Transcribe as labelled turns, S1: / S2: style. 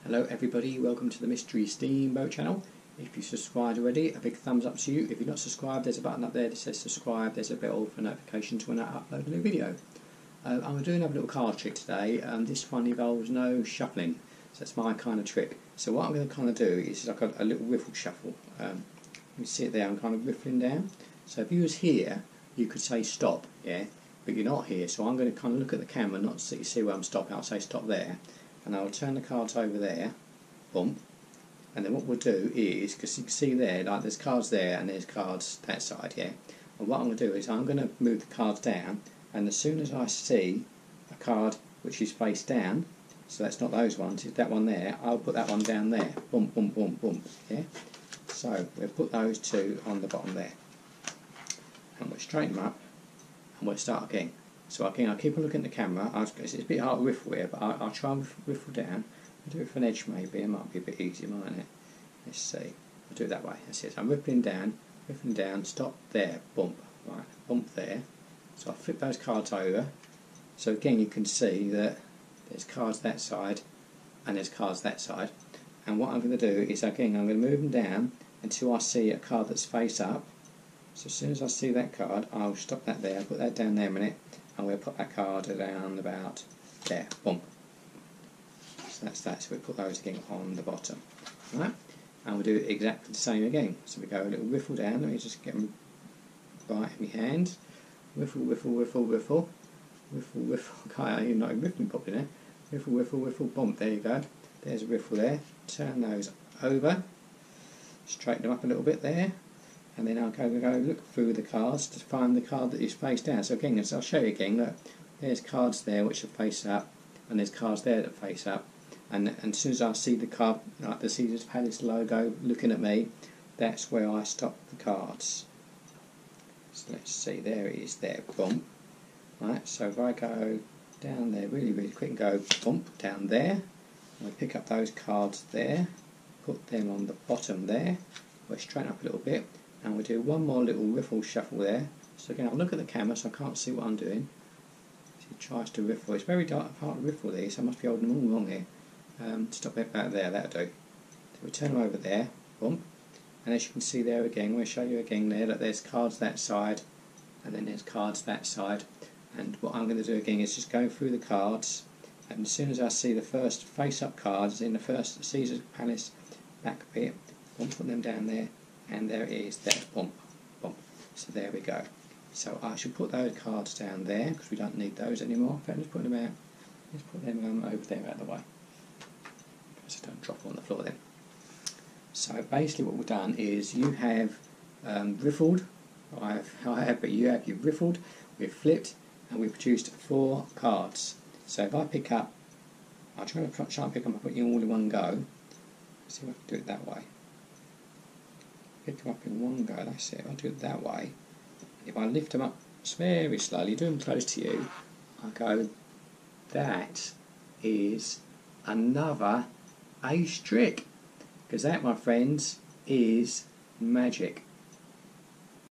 S1: Hello everybody, welcome to the Mystery Steamboat channel. If you subscribed already, a big thumbs up to you. If you're not subscribed, there's a button up there that says subscribe. There's a bell for notifications when I upload a new video. I'm doing another little card trick today. This one involves no shuffling, so that's my kind of trick. So what I'm going to kind of do is like a little riffle shuffle. You see it there, I'm kind of riffling down. So if you was here, you could say stop, yeah, but you're not here, so I'm going to kind of look at the camera, not see where I'm stopping. I'll say stop there, and I'll turn the cards over there, boom, and then what we'll do is, because you can see there, like there's cards there and there's cards that side, yeah, and what I'm going to do is I'm going to move the cards down, and as soon as I see a card which is face down, so that's not those ones, it's that one there, I'll put that one down there, boom, boom, boom, boom, yeah. So we'll put those two on the bottom there, and we'll straighten them up, and we'll start again. So again, I'll keep on looking at the camera. It's a bit hard to riffle here, but I'll try and riffle down. I'll do it for an edge maybe, it might be a bit easier, mightn't it? Let's see, I'll do it that way, that's it. So I'm riffling down, stop there, bump, right, bump there. So I'll flip those cards over. So again, you can see that there's cards that side, and there's cards that side. And what I'm going to do is, again, I'm going to move them down until I see a card that's face up. So as soon as I see that card, I'll stop that there, put that down there a minute, and we'll put that card down about there, boom. So that's that, so we'll put those again on the bottom. Right? And we'll do exactly the same again. So we go a little riffle down, let me just get them right in my hand. Riffle, riffle, riffle, riffle. Riffle, riffle, okay, you're not riffling properly there. Riffle, riffle, riffle, bump, there you go. There's a riffle there. Turn those over, straighten them up a little bit there, and then I'll go look through the cards to find the card that is face down. So again, I'll show you again, look, there's cards there which are face up, and there's cards there that face up, and as soon as I see the card, like the Caesars Palace logo looking at me, that's where I stop the cards. So let's see, there it is there, bump. Right, so if I go down there really, really quick and go bump down there, I pick up those cards there, put them on the bottom there, we'll straighten up a little bit, and we'll do one more little riffle shuffle there. So again, I'll look at the camera so I can't see what I'm doing. So it tries to riffle. It's very dark part to riffle these, so I must be holding them all wrong here. Stop it back there, that'll do. So we turn them over there, boom, and as you can see there again, we'll show you again there that there's cards that side, and then there's cards that side. And what I'm going to do again is just go through the cards, and as soon as I see the first face-up cards in the first Caesars Palace back bit, bump, put them down there, and there it is, there, bump, bump. So there we go. So I should put those cards down there, because we don't need those anymore. In fact, let's put them out. Let's put them over there out of the way, so don't drop on the floor then. So basically what we've done is you have riffled, you've riffled, we've flipped, and we've produced 4 cards. So if I pick up, I'll try and pick them up all in one go. See if I can do it that way. Pick them up in one go, that's it. I'll do it that way. If I lift them up very slowly, do them close to you, I go, that is another ace trick. Because that, my friends, is magic.